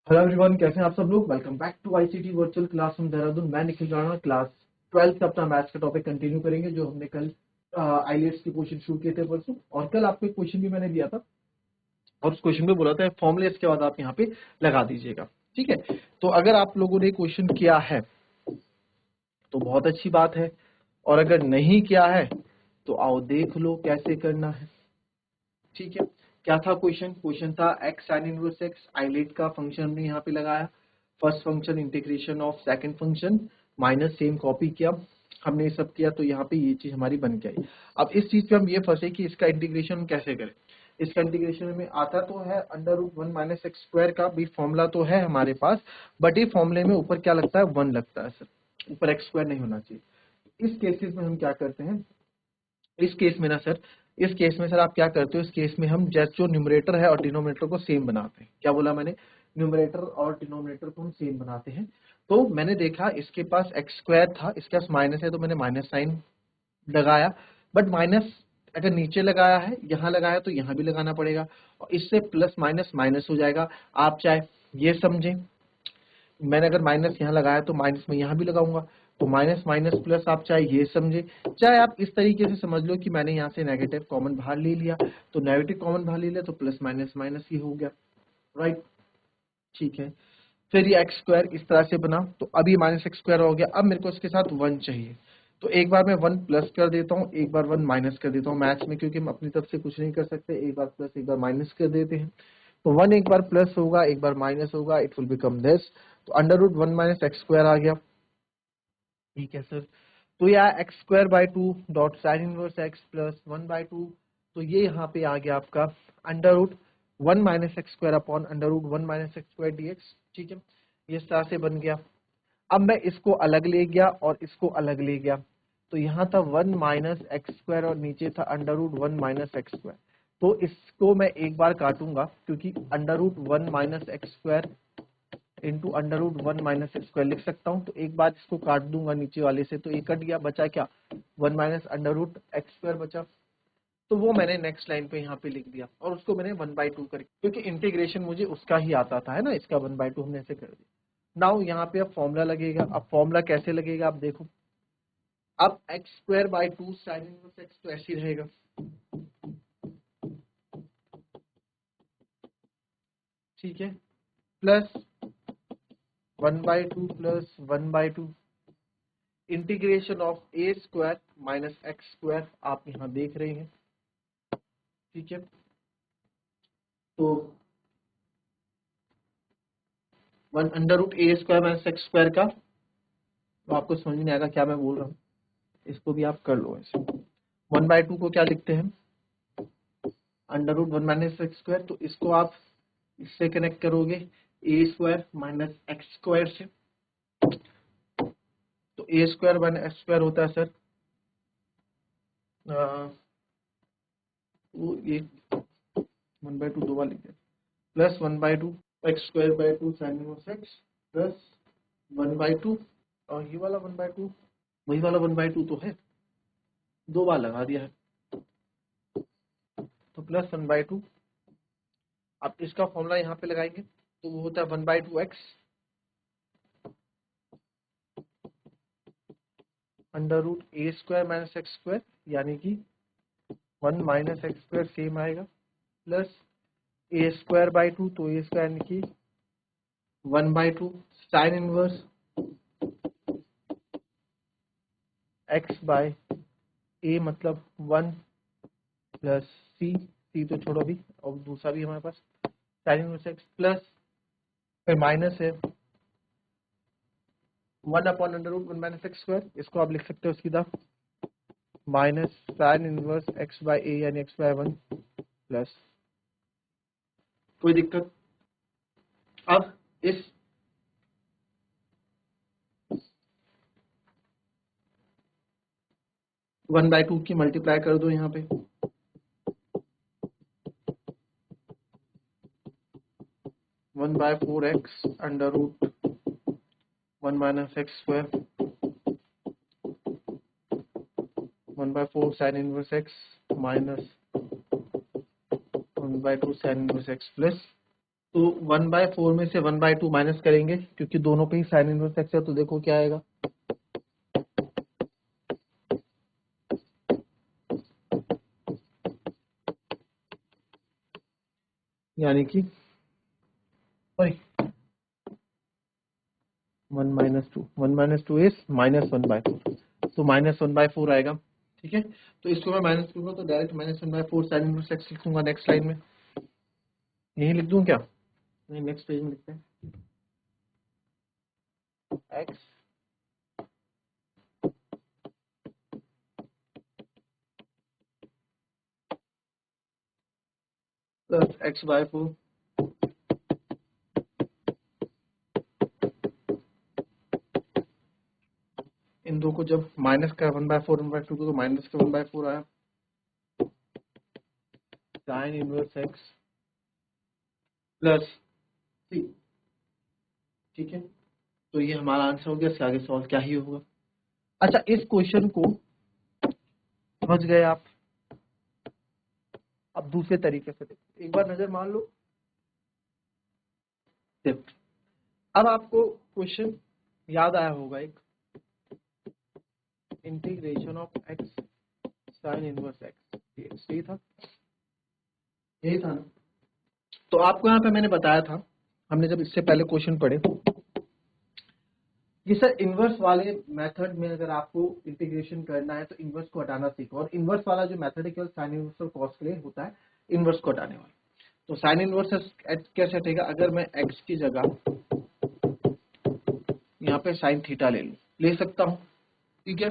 Hello everyone, कैसे हैं आप सब लोग। Welcome back to ICT virtual classroom Dehradun. मैं निखिल राणा, क्लास 12 का अपना मैथ्स का टॉपिक कंटिन्यू करेंगे जो हमने कल आईलेट्स के क्वेश्चन शुरू किए थे परसों। और कल आपको एक क्वेश्चन भी मैंने दिया था और उस क्वेश्चन में बोला था फॉर्मूले इसके बाद आप यहाँ पे लगा दीजिएगा। ठीक है, तो अगर आप लोगों ने क्वेश्चन किया है तो बहुत अच्छी बात है, और अगर नहीं किया है तो आओ देख लो कैसे करना है। ठीक है, क्या था क्वेश्चन? क्वेश्चन था x sin inverse x, ILATE का फंक्शन हमने यहाँ पे लगाया। First function integration of second function minus same copy किया, हमने ये सब किया तो यहाँ पे ये चीज हमारी बन के आई। अब इस चीज पे हम ये फंसे कि इसका इंटीग्रेशन कैसे करें। इसका इंटीग्रेशन में आता तो है under root 1 minus x square का भी फॉर्मूला तो है हमारे पास, बट ये फॉर्मूले में ऊपर क्या लगता है, 1 लगता है सर, ऊपर एक्स स्क्वायर नहीं होना चाहिए। इस केसेस में हम क्या करते हैं, इस केस में ना सर, इस केस में सर आप क्या करते हो, इस केस में हम जस्ट जो न्यूमरेटर है और डिनोमिनेटर को सेम बनाते हैं। क्या बोला मैंने? न्यूमरेटर और डिनोमिनेटर को हम सेम बनाते हैं। तो मैंने देखा इसके पास एक्स स्क्वायर था, इसके पास माइनस है तो मैंने माइनस साइन लगाया। बट माइनस अगर नीचे लगाया है, यहाँ लगाया तो यहाँ भी लगाना पड़ेगा, और इससे प्लस माइनस माइनस हो जाएगा। आप चाहे ये समझें, मैंने अगर माइनस यहाँ लगाया तो माइनस में यहाँ भी लगाऊंगा, तो माइनस माइनस प्लस। आप चाहे ये समझे, चाहे आप इस तरीके से समझ लो कि मैंने यहाँ से नेगेटिव कॉमन बाहर ले लिया, तो नेगेटिव कॉमन बाहर ले लिया तो प्लस माइनस माइनस ही हो गया। राइट, ठीक है। फिर ये एक्स स्क्वायर इस तरह से बना, तो अभी माइनस एक्स स्क्वायर हो गया। अब मेरे को इसके साथ 1 चाहिए, तो एक बार मैं 1 प्लस कर देता हूँ, एक बार 1 माइनस कर देता हूँ। मैथ्स में क्योंकि हम अपनी तरफ से कुछ नहीं कर सकते, एक बार प्लस एक बार माइनस कर देते हैं। तो 1 एक बार प्लस होगा, एक बार माइनस होगा, इट विल बिकम दिस। तो under root 1 minus x square आ गया। ठीक है सर, तो यह x square by 2 dot sine inverse x plus 1 by 2, तो ये यहाँ पे आ गया आपका under root 1 minus x square upon under root 1 minus x square dx. ठीक है, ये इस तरह से बन गया। अब मैं इसको अलग ले गया और इसको अलग ले गया, तो यहाँ था 1 माइनस एक्स स्क्वायर और नीचे था under root 1 minus x square. तो इसको मैं एक बार काटूंगा, क्योंकि under root 1 minus x square into under root 1 minus x square लिख सकता हूँ। तो एक बार इसको काट दूंगा नीचे वाले से, तो ये कट गया, बचा क्या, 1 minus under root x square बचा। तो वो मैंने नेक्स्ट लाइन पे यहाँ पे लिख दिया, और उसको मैंने 1/2 कर, क्योंकि इंटीग्रेशन मुझे उसका ही आता था, है ना, इसका 1/2 हमने ऐसे कर दिया। नाउ यहाँ पे अब फॉर्मूला लगेगा। अब फॉर्मूला कैसे लगेगा आप देखो। अब x square by 2 sign inverse x तो ऐसे ही रहेगा, ठीक है, plus 1/2 plus 1/2 integration of A square minus x square आप यहाँ देख रहे हैं। ठीक है, तो 1 अंडर रूट ए स्क्वायर माइनस एक्स स्क्वायर का, तो आपको समझ में नहीं आएगा क्या मैं बोल रहा हूँ, इसको भी आप कर लो ऐसे। 1/2 को क्या लिखते हैं, under root 1 minus x square, तो इसको आप इससे कनेक्ट करोगे a square minus x square से, तो a square minus x square होता है सर वो ये 1/2 दो बार लिख दिया, plus 1/2 x square by 2 sign inverse x plus 1/2, और ये वाला 1/2 वही वाला 1/2 तो है, दो बार लगा दिया है, तो प्लस 1/2। अब इसका फॉर्मूला यहाँ पे लगाएंगे तो वो होता है 1/2 एक्स अंडर रूट ए स्क्वायर माइनस एक्स स्क्वायर, यानी कि 1 माइनस एक्स स्क्वायर सेम आएगा, प्लस ए स्क्वायर बाई 2, तो ए स्क्वायर यानी कि 1/2 साइन इनवर्स एक्स बाय ए, मतलब 1 प्लस सी तो छोड़ो अभी, और दूसरा भी हमारे पास साइन इनवर्स एक्स, प्लस फिर माइनस है 1 upon under root 1 minus x square, इसको आप लिख सकते हो सीधा minus sine inverse x by a यानी एक्स बाय 1 प्लस, कोई दिक्कत। अब इस 1/2 की मल्टीप्लाई कर दो यहाँ पे, 1/4 x under root 1 minus x square 1/4 sine inverse x, minus 1/2 sine inverse x plus तो 1/4 में से 1/2 माइनस करेंगे क्योंकि दोनों पे ही साइन इनवर्स एक्स है, तो देखो क्या आएगा, यानी कि सॉरी 1 - 2 इज -1/4, तो -1/4 आएगा। ठीक है, तो इसको मैं माइनस करूंगा तो डायरेक्ट -1/4 साइन इनवर्स एक्स लिखूंगा नेक्स्ट लाइन में। यही लिख दूं क्या? नहीं, नेक्स्ट पेज में लिखते हैं एक्स प्लस x/4 इन दो को जब माइनस का 1/4 1/2 को तो माइनस का 1/4 आया, साइन इनवर्स एक्स प्लस सी। ठीक है, तो ये हमारा आंसर हो गया। इसके आगे सवाल क्या ही होगा। अच्छा, इस क्वेश्चन को समझ गए आप? अब दूसरे तरीके से देखो, एक बार नजर मान लो। देखो, अब आपको क्वेश्चन याद आया होगा, एक integration of x sign inverse x, यही था, यही था ना। तो आपको यहाँ पे मैंने बताया था, हमने जब इससे पहले क्वेश्चन पढ़े कि सर इनवर्स वाले मेथड में अगर आपको इंटीग्रेशन करना है तो इनवर्स को हटाना सीखो, और इनवर्स वाला जो मेथड है केवल साइन इनवर्स और कॉस के लिए होता है, इनवर्स को हटाने वाला। तो साइन इनवर्स कैसे हटेगा? अगर मैं एक्स की जगह यहाँ पे साइन थीटा ले सकता हूँ। ठीक है,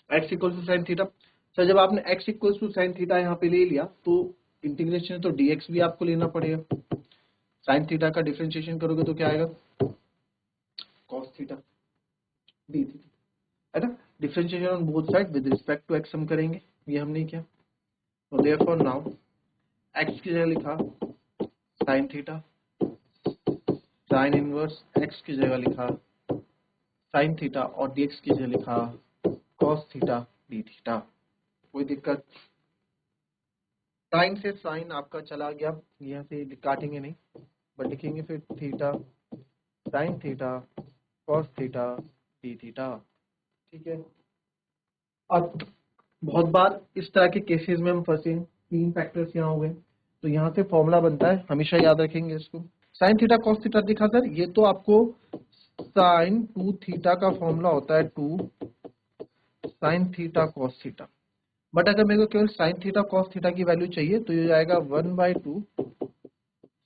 x equal to sine theta. Sir जब आपने x equal to sine theta यहाँ पे ले लिया तो इंटीग्रेशन तो डीएक्स भी आपको लेना पड़ेगा। साइन थीटा का डिफरेंशिएशन करोगे तो क्या आएगा? कॉस थीटा डी थीटा, है ना। Differentiation on both side with respect to x हम करेंगे, ये हम नहीं किया। तो देयरफॉर नाउ एक्स की जगह लिखा sine theta, sign inverse x की जगह लिखा साइन थीटा, और डीएक्स की जगह लिखा कॉस थीटा डी थीटा। कोई दिक्कत? साइन से साइन आपका चला गया, यहाँ से काटेंगे नहीं, बट लिखेंगे फिर theta sine theta cos theta D theta. ठीक है, अब बहुत बार इस तरह के केसेस में हम फंसे हैं, तीन फैक्टर्स यहाँ हो गए, तो यहाँ से फॉर्मूला बनता है, हमेशा याद रखेंगे इसको। साइन थीटा कॉस थीटा दिखा सर, ये तो आपको साइन 2 थीटा का फॉर्मूला होता है 2 sine theta cos theta, but अगर मेरे को केवल साइन थीटा कॉस थीटा की वैल्यू चाहिए तो ये हो जाएगा 1/2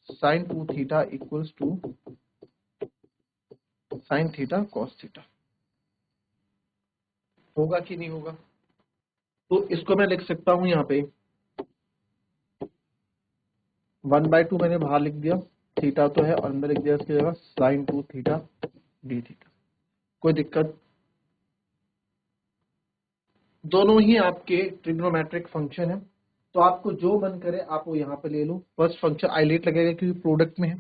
sine 2 theta equals to sine theta cos theta. होगा कि नहीं होगा? तो इसको मैं लिख सकता हूं यहाँ पे 1/2 मैंने बाहर लिख दिया, थीटा तो है, और अंदर लिख दिया इसकी जगह साइन 2 थीटा डी थीटा। कोई दिक्कत? दोनों ही आपके ट्रिग्नोमेट्रिक फंक्शन है, तो आपको जो मन करे आप वो यहाँ पे ले लो। फर्स्ट फंक्शन आइलेट लगेगा क्योंकि प्रोडक्ट में है,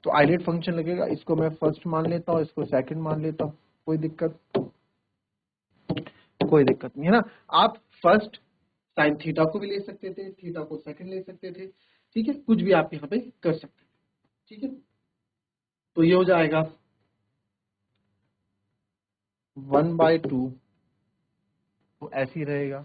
तो आइलेट फंक्शन लगेगा। इसको मैं फर्स्ट मान लेता हूँ, इसको सेकंड मान लेता हूँ। कोई दिक्कत? कोई दिक्कत नहीं है ना। आप फर्स्ट साइन थीटा को भी ले सकते थे, थीटा को सेकंड ले सकते थे। ठीक है, कुछ भी आप यहाँ पे कर सकते थे। ठीक है, तो ये हो जाएगा 1/2, तो ऐसे ही रहेगा।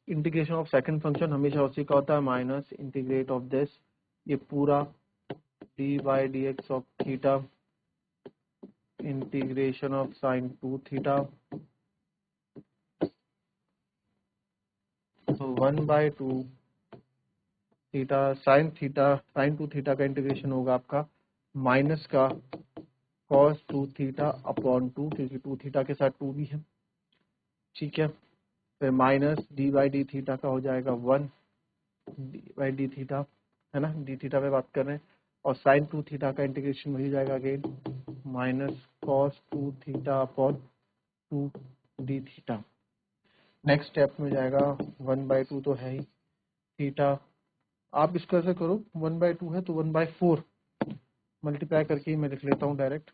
इंटीग्रेशन ऑफ सेकंड फंक्शन हमेशा उसी का होता है, माइनस इंटीग्रेट ऑफ दिस, ये पूरा d/dx of theta integration of sine 2 theta, तो 1/2 थीटा साइन 2 थीटा का इंटीग्रेशन होगा आपका माइनस का cos 2 थीटा अपॉन 2, क्योंकि 2 थीटा के साथ 2 भी है। ठीक है, फिर माइनस d/d थीटा का हो जाएगा 1 d/d थीटा, है ना, डी थीटा पे बात कर रहे हैं, और साइन 2 थीटा का इंटीग्रेशन वही जाएगा again minus cos 2 theta upon 2 D theta. Next step में जाएगा 1/2 तो है ही, थीटा आप इसको ऐसे करो, 1/2 है तो 1/4 मल्टीप्लाई करके ही मैं लिख लेता हूँ direct,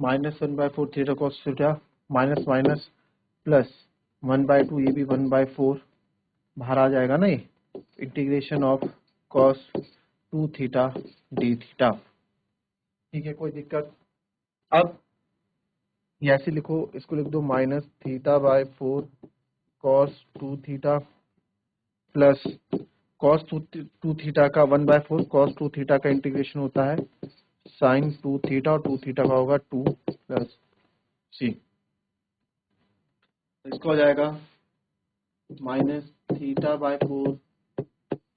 -1/4 theta cos theta minus minus plus 1/2, ये भी 1/4 बाहर आ जाएगा ना ये, integration of cos 2 theta D theta. ठीक है, कोई दिक्कत? अब ये ऐसे लिखो, इसको लिख दो -θ/4 cos 2 theta plus cos 2 theta का 1/4 cos 2 थीटा का इंटीग्रेशन होता है sin 2 थीटा, और 2 थीटा का होगा 2 प्लस c। इसको हो जाएगा -θ/4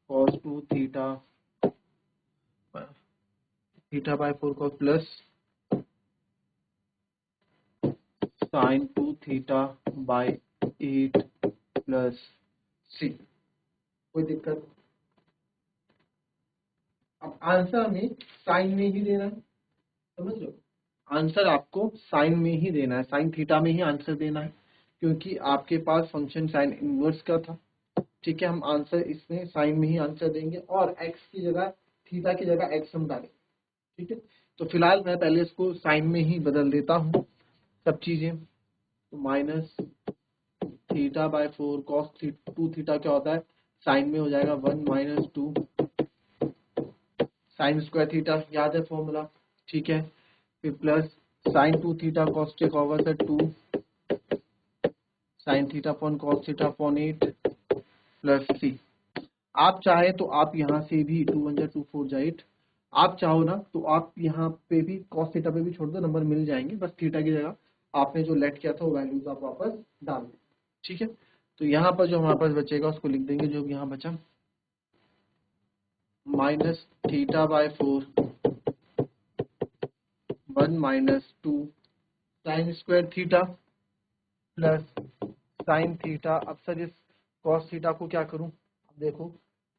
cos 2 theta, θ/4 cos plus sin 2 θ/8 plus c। कोई दिक्कत? अब आंसर हमें साइन में ही देना है, समझ लो, आंसर आपको साइन में ही देना है, साइन थीटा में ही आंसर देना है, क्योंकि आपके पास फंक्शन साइन इनवर्स का था। ठीक है, हम आंसर इसमें साइन में ही आंसर देंगे, और एक्स की जगह, थीटा की जगह एक्स हम डालेंगे। ठीक है, तो फिलहाल मैं पहले इसको साइन में ही बदल देता हूँ सब चीजें। तो -θ/4 cos 2 थीटा क्या होता है, साइन में हो जाएगा 1 - 2 साइन स्क्वायर थीटा, याद है फॉर्मूला। ठीक है, फिर प्लस साइन 2 थीटा cos क्या होगा sir, 2 sine theta upon cos theta upon 8 plus c। आप चाहे तो आप यहाँ से भी 2 1 2 4 जा 8, आप चाहो ना तो आप यहाँ पे भी cos थीटा पे भी छोड़ दो, नंबर मिल जाएंगे, बस थीटा की जगह आपने जो लेट किया था वो वैल्यूज आप वापस डाल दें। ठीक है, तो यहाँ पर जो हमारे पास बचेगा उसको लिख देंगे, जो भी यहाँ बचा -θ/4 1 - 2 sign square theta plus sine theta. अब सर इस cos थीटा को क्या करूं? अब देखो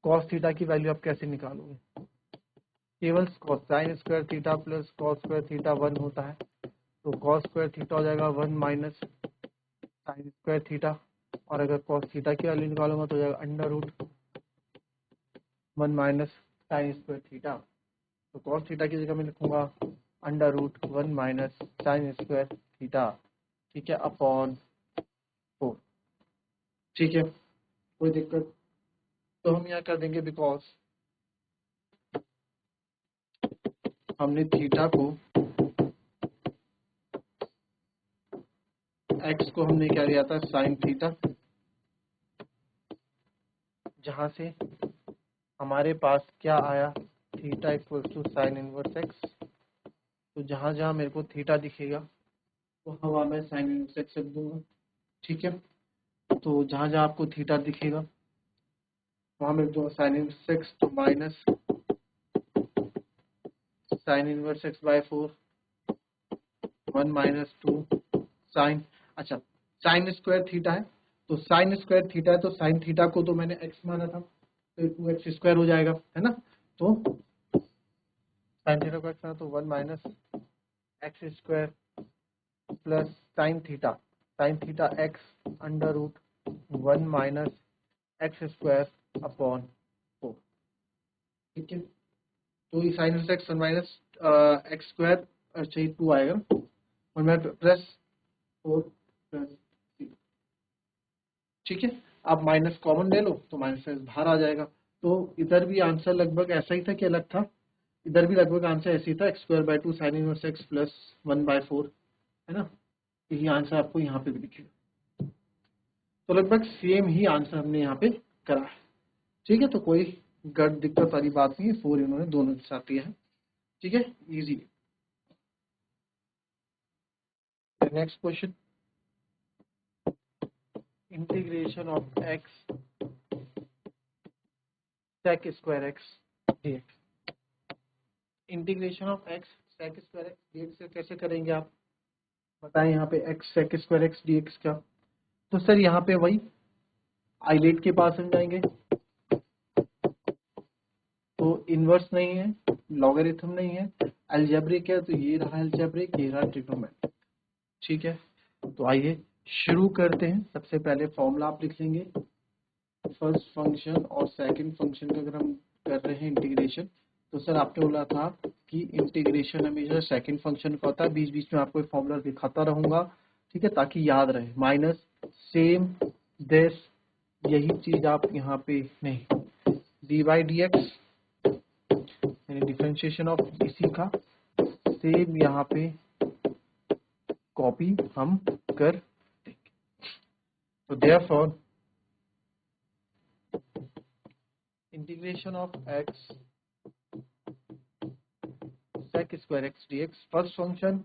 cos थीटा की वैल्यू आप कैसे निकालोगे, केवल sign square theta plus cos square theta 1 होता है, तो cos स्क्वायर थीटा हो जाएगा 1 माइनस साइन स्क्वायर थीटा, और अगर cos थीटा की वैल्यू निकालूंगा तो हो जाएगा √1 माइनस साइन स्क्वायर थीटा। तो cos थीटा की जगह मैं लिखूंगा √1 माइनस साइन स्क्वायर थीटा। ठीक है, अपॉन 4। ठीक है, कोई दिक्कत? तो हम यहाँ कर देंगे, बिकॉज हमने थीटा को, एक्स को हमने क्या लिया था, साइन थीटा, जहां से हमारे पास क्या आया, theta equal to sine inverse x. तो जहां जहां मेरे को थीटा दिखेगा तो हवा में साइन इनवर्स एक्स रख दूंगा। ठीक है, तो जहां जहां आपको थीटा दिखेगा वहां में जो साइन इनवर्स एक्स, तो minus sine inverse x/4 1 - 2 sine, अच्छा साइन स्क्वायर थीटा है, तो साइन स्क्वायर थीटा है, तो साइन थीटा को तो मैंने x माना था, तो 2x² हो जाएगा, है ना। तो साइन थीटा को x माना तो 1 - x² plus sine theta x √1 minus x² upon 4। ठीक है, तो ये साइन एक्स 1 माइनस x², अच्छा ये 2 आएगा, 1 प्लस 4 प्लस 3। ठीक है, आप माइनस कॉमन ले लो तो माइनस बाहर आ जाएगा। तो इधर भी आंसर लगभग ऐसा ही था कि अलग था, इधर भी लगभग आंसर ऐसे ही था, x² 2 sine inverse x plus 1/4, है ना। यही आंसर आपको यहाँ पे भी दिखेगा, तो लगभग सेम ही आंसर हमने यहाँ पे करा है। ठीक है, तो कोई दिक्कत वाली बात नहीं है, 4 इन्होंने दोनों के साथ लिया है। ठीक है, easy. Next question, integration of x sec square x dx। Integration of x sec square x dx से कैसे करेंगे आप बताएं, यहाँ पे x sec square x dx का। तो सर यहाँ पे वही आइलेट के पास हम जाएंगे, तो इनवर्स नहीं है, लॉगरिथम नहीं है, अलजेब्रिक है, तो ये रहा अलजेब्रिक, ये रहा ट्रिग्नोमेट्रिक। ठीक है, तो आइए शुरू करते हैं। सबसे पहले फॉर्मूला आप लिख लेंगे, फर्स्ट फंक्शन और सेकंड फंक्शन का अगर हम कर रहे हैं इंटीग्रेशन, तो सर आपने बोला था कि इंटीग्रेशन हमेशा सेकंड फंक्शन का होता है, बीच बीच में आपको एक फॉर्मूला दिखाता रहूंगा, ठीक है, ताकि याद रहे माइनस सेम दिस, यही चीज आप यहाँ पे नहीं, डी बाई डी एक्स यानी डिफरेंशिएशन ऑफ इसी का सेम यहाँ पे कॉपी हम कर देंगे। तो therefore integration of x sec square x d x, first function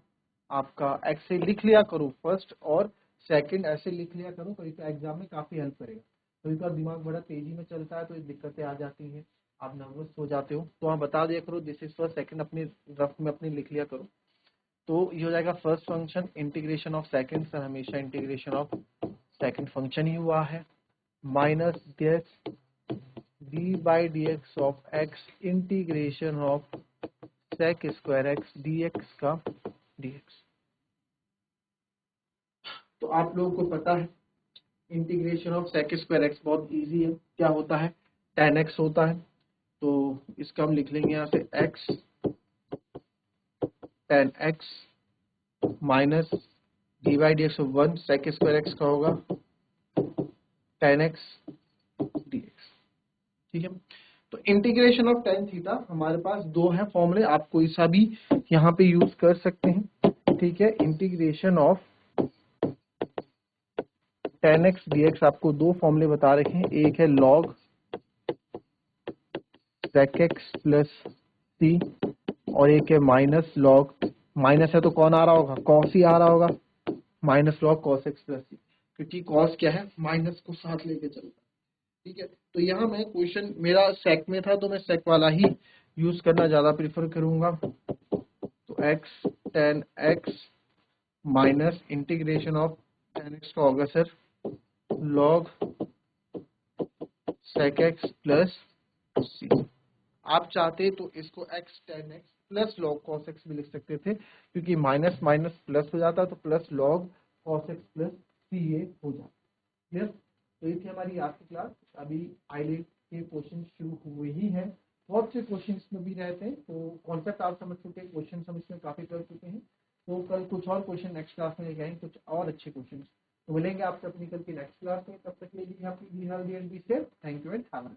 आपका एक्स से लिख लिया करो फर्स्ट, और सेकंड ऐसे लिख लिया करो, कभी तो एग्जाम में काफी हेल्प करेगा। कभी तो दिमाग बड़ा तेजी में चलता है तो ये दिक्कतें आ जाती हैं, आप नर्वस हो जाते हो, तो आप बता दिया करो दिस इज फर्स्ट, सेकंड अपने रफ में अपनी लिख लिया करो। तो ये हो जाएगा first function integration of second, sir हमेशा इंटीग्रेशन ऑफ सेकंड फंक्शन ही हुआ है, minus this d by d x of x integration of sec square x d x का डी एक्स। तो आप लोगों को पता है integration of sec square x बहुत इजी है, क्या होता है, tan x होता है, तो इसका हम लिख लेंगे यहाँ से x tan x minus d by d x of 1 sec square x का होगा tan x dx। ठीक है, तो इंटीग्रेशन ऑफ tan थीटा हमारे पास दो है फॉर्मूले, आप कोई सा भी यहाँ पे यूज कर सकते हैं। ठीक है, integration of tan x dx आपको दो फॉर्मूले बता रखे हैं, एक है log sec x प्लस सी और एक है माइनस लॉग, माइनस है तो कौन आ रहा होगा, कॉस ही आ रहा होगा, minus log cos x plus c, क्योंकि कॉस क्या है माइनस को साथ लेके चलता है। ठीक है, तो यहाँ मैं क्वेश्चन मेरा सेक में था तो मैं सेक वाला ही यूज करना ज्यादा प्रीफर करूंगा। तो x tan x minus integration of tan x का होगा sir log sec x plus c. आप चाहते तो इसको x tan x plus log cos x भी लिख सकते थे, क्योंकि माइनस माइनस प्लस हो जाता तो plus log cos x plus c a हो जाता। क्लियर, तो ये थी हमारी आज की क्लास। अभी आईलेट के क्वेश्चन शुरू हुए ही हैं, बहुत से क्वेश्चन इसमें भी रहते हैं, तो कॉन्सेप्ट आप समझ चुके हैं, क्वेश्चन हम इसमें काफी कर चुके हैं। तो कल कुछ और क्वेश्चन नेक्स्ट क्लास में लेके आएंगे, कुछ और अच्छे क्वेश्चन। तो मिलेंगे आपसे अपनी कल की नेक्स्ट क्लास में, तब तक के लिए happy be healthy and be safe. Thank you and have a